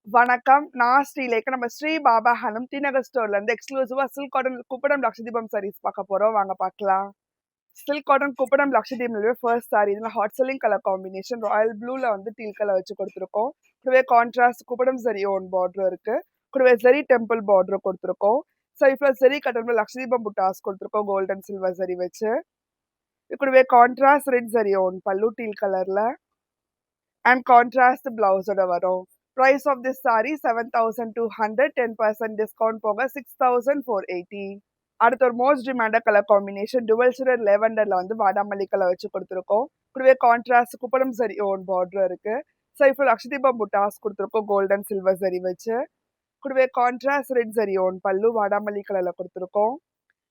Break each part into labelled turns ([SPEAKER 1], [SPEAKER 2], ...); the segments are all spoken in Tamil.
[SPEAKER 1] வணக்கம். நான் ஸ்ரீலேகா. நம்ம ஸ்ரீ பாபா ஹனம் டி நகர் ஸ்டோர்ல இருந்து எக்ஸ்க்ளூசிவா சில்க் காட்டன் குப்படம் லக்ஷதீபம் சாரீஸ் பார்க்க போறோம். வாங்க பார்க்கலாம். சில்க் காட்டன் குப்படம் லக்ஷதீபம்ல ஃபர்ஸ்ட் சாரி. இதுல hot selling colour combination royal ப்ளூல வந்து டீல் கலர் வச்சு கொடுத்துருக்கோம். கூடவே contrast Kuppadam zari own border இருக்கு. கூடவே ஜெரி டெம்பிள் பார்டர் கொடுத்துருக்கோம். சைஃப்ல ஜெரி கட்டன்ல லக்ஷதீபம் புட்டாஸ் கொடுத்துருக்கோம் கோல்டன் சில்வர் ஜரி வச்சு. இது கூடவே கான்ட்ராஸ்ட் ரெட் ஜரி ஓன் பல்லு டீல் கலர்ல அண்ட் கான்ட்ராஸ்ட் பிளவுஸோட வரும். Price of this saree 7,200, 10% discount போக 6,480. அடுத்த ஒரு most demanded colour combination dual shaded லெவெண்டர்ல வந்து வாடாமல்லி கலர் வச்சு கொடுத்துருக்கோம். கூடவே contrast Kuppadam zari own border இருக்கு. சைஃபுல் அக்ஷதீபம் புட்டாஸ் கொடுத்துருக்கோம் கோல்டன் சில்வர் சரி வச்சு. கூடவே கான்ட்ராஸ்ட் ரெட் சரி ஓன் பல்லு வாடாமல்லி கலர்ல கொடுத்துருக்கோம்.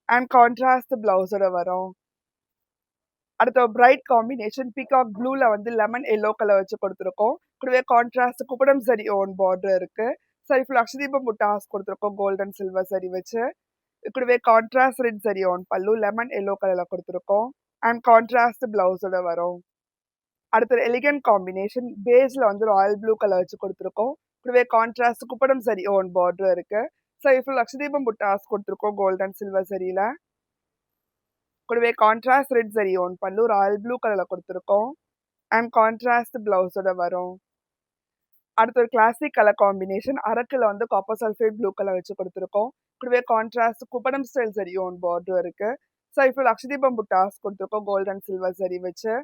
[SPEAKER 1] அண்ட் கான்ட்ராஸ்ட் பிளவுஸோட வரும். அடுத்த பிரைட் காம்பினேஷன் பீகாக் ப்ளூல வந்து லெமன் எல்லோ கலர் வச்சு கொடுத்துருக்கோம். கூடவே contrast Kuppadam zari own border இருக்கு. சரி ஃபுல் அக்ஷதீபம் புட்டாஸ் கொடுத்துருக்கோம் கோல்டன் சில்வர் சரி வச்சு. கூடவே கான்ட்ராஸ்ட் ரெட் சரி ஓன் பல்லு லெமன் எல்லோ கலர்ல கொடுத்துருக்கோம். அண்ட் கான்ட்ராஸ்ட் பிளவுஸோட வரும். அடுத்த எலிகன்ட் காம்பினேஷன் பேஸ்ல வந்து ராயல் ப்ளூ கலர் வச்சு கொடுத்துருக்கோம். கூடவே contrast Kuppadam zari own border இருக்கு. சரி ஃபுல் அக்ஷதீபம் புட்டாஸ் கொடுத்துருக்கோம் கோல்டன் சில்வர் சரியில. கூடவே contrast red zari own pallu royal blue கலர்ல கொடுத்துருக்கோம். அண்ட் கான்ட்ராஸ்ட் பிளவுஸோட வரும். அடுத்த ஒரு கிளாசிக் கலர் காம்பினேஷன் அரக்குல வந்து காப்பர் சல்ஃபேட் ப்ளூ கலர் வச்சு கொடுத்துருக்கோம். கூடவே contrast Kuppadam style zari own border இருக்கு. சைஃபுல் அக்ஷதீபம் புட்டாஸ் கொடுத்துருக்கோம் கோல்டன் சில்வர் ஜரி வச்சு.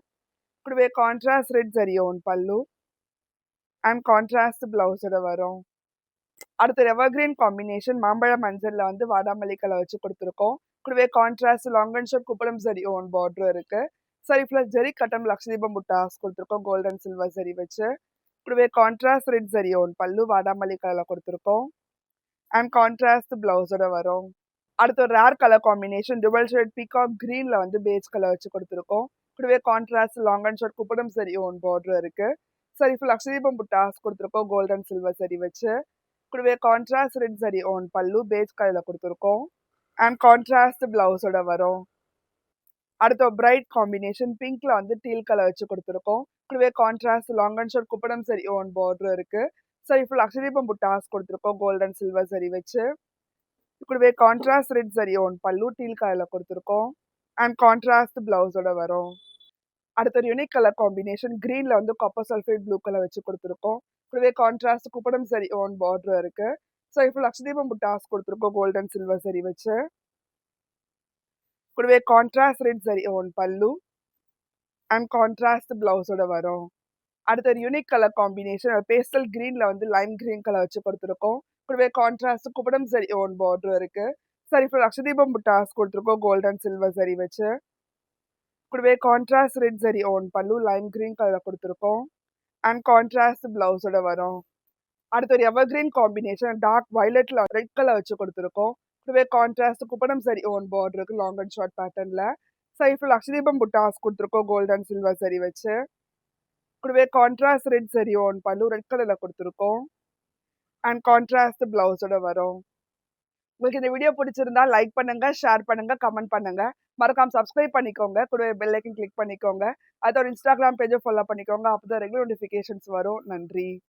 [SPEAKER 1] கூடவே கான்ட்ராஸ்ட் ரெட் ஜரி ஓன் பல்லு அண்ட் கான்ட்ராஸ்ட் பிளவுஸோட வரும். அடுத்த எவர்கிரீன் காம்பினேஷன் மாம்பழ மஞ்சள்ல வந்து வாடாமல்லி கலர் வச்சு கொடுத்துருக்கோம். கூடவே contrast long and short Kuppadam zari own border இருக்கு. சரி பிளஸ் ஜெரி கட்டம் லக்ஷதீபம் புட்டாஸ் கொடுத்துருக்கோம் கோல்டன் சில்வர் சரி வச்சு. கூடவே கான்ட்ராஸ்ட் ரெட் ஜரி ஓன் பல்லு வாடாமல்லி கலர்ல கொடுத்துருக்கோம். அண்ட் கான்ட்ராஸ்ட் பிளவுஸோட வரும். அடுத்த ஒரு rare colour combination dual shade peacock கிரீன்ல வந்து பேஜ் கலர் வச்சு கொடுத்துருக்கோம். கூடவே contrast long and short Kuppadam zari own border இருக்கு. சரி ஃபுல் லக்ஷதீபம் புட்டாஸ் கொடுத்துருக்கோம் கோல்டன் சில்வர் சரி வச்சு. கூடவே கான்ட்ராஸ்ட் ரெட் ஜரி ஓன் பல்லு பேஜ் கலர்ல கொடுத்துருக்கோம். அண்ட் கான்ட்ராஸ்ட் பிளவுஸோட வரும். அடுத்த பிரைட் காம்பினேஷன் பிங்க்ல வந்து டீல் கலர் வச்சு கொடுத்துருக்கோம். கூடவே contrast long and short Kuppadam zari own border இருக்கு. சரி ஃபுல் அக்ஷதீபம் புட்டாஸ் கொடுத்துருக்கோம் கோல்டன் சில்வர் சரி வச்சு. கூடவே கான்ட்ராஸ்ட் ரெட் ஜரி ஓன் பல்லு டீல் கலர்ல கொடுத்துருக்கோம். அண்ட் கான்ட்ராஸ்ட் பிளவுஸோட வரும். அடுத்த ஒரு யூனிக் கலர் காம்பினேஷன் கிரீன்ல வந்து காப்பர் சல்ஃபேட் ப்ளூ கலர் வச்சு கொடுத்துருக்கோம். கூடவே contrast Kuppadam zari own border இருக்கு. ஸோ இப்போ லக்ஷதீபம் புட்டாஸ் கொடுத்துருக்கோம் கோல்டன் சில்வர் சரி வச்சு. கூடவே கான்ட்ராஸ்ட் ரெட் சரி ஓன் பல்லு அண்ட் கான்ட்ராஸ்ட் பிளவுஸோட வரும். அடுத்த ஒரு யூனிக் கலர் காம்பினேஷன் பேஸ்டல் கிரீன்ல வந்து லைம் கிரீன் கலர் வச்சு கொடுத்துருக்கோம். கூடவே contrast Kuppadam zari own border இருக்கு. சரி இப்போ லக்ஷதீபம் புட்டாஸ் கொடுத்துருக்கோம் கோல்டன் சில்வர் சரி வச்சு. கூடவே contrast red zari own pallu lime green colour கொடுத்துருக்கோம். அண்ட் கான்ட்ராஸ்ட் பிளவுஸோட வரும். அடுத்த ஒரு எவர்கிரீன் காம்பினேஷன் டார்க் வயலட்ல ரெட் கலர் வச்சு கொடுத்துருக்கோம். கூடவே கான்ட்ராஸ்ட் குப்படம் சரி ஓன் பார்டருக்கு லாங் அண்ட் ஷார்ட் பேட்டர்ன்ல. சைஃபுல் அக்ஷதீபம் புட்டாஸ் கொடுத்துருக்கோம் கோல்டன் சில்வர் சரி வச்சு. கூடவே கான்ட்ராஸ்ட் ரெட் சரி ஓன் பல்லு ரெட் கலர்ல கொடுத்துருக்கோம். அண்ட் கான்ட்ராஸ்ட் பிளவுஸோட வரும். உங்களுக்கு இந்த வீடியோ பிடிச்சிருந்தா லைக் பண்ணுங்க, ஷேர் பண்ணுங்க, கமெண்ட் பண்ணுங்க. மறக்காம சப்ஸ்கிரைப் பண்ணிக்கோங்க. கூடவே பெல் ஐக்கன் கிளிக் பண்ணிக்கோங்க. அதோட இன்ஸ்டாகிராம் பேஜை ஃபாலோ பண்ணிக்கோங்க. அப்பதான் ரெகுலர் நோட்டிஃபிகேஷன்ஸ் வரும். நன்றி.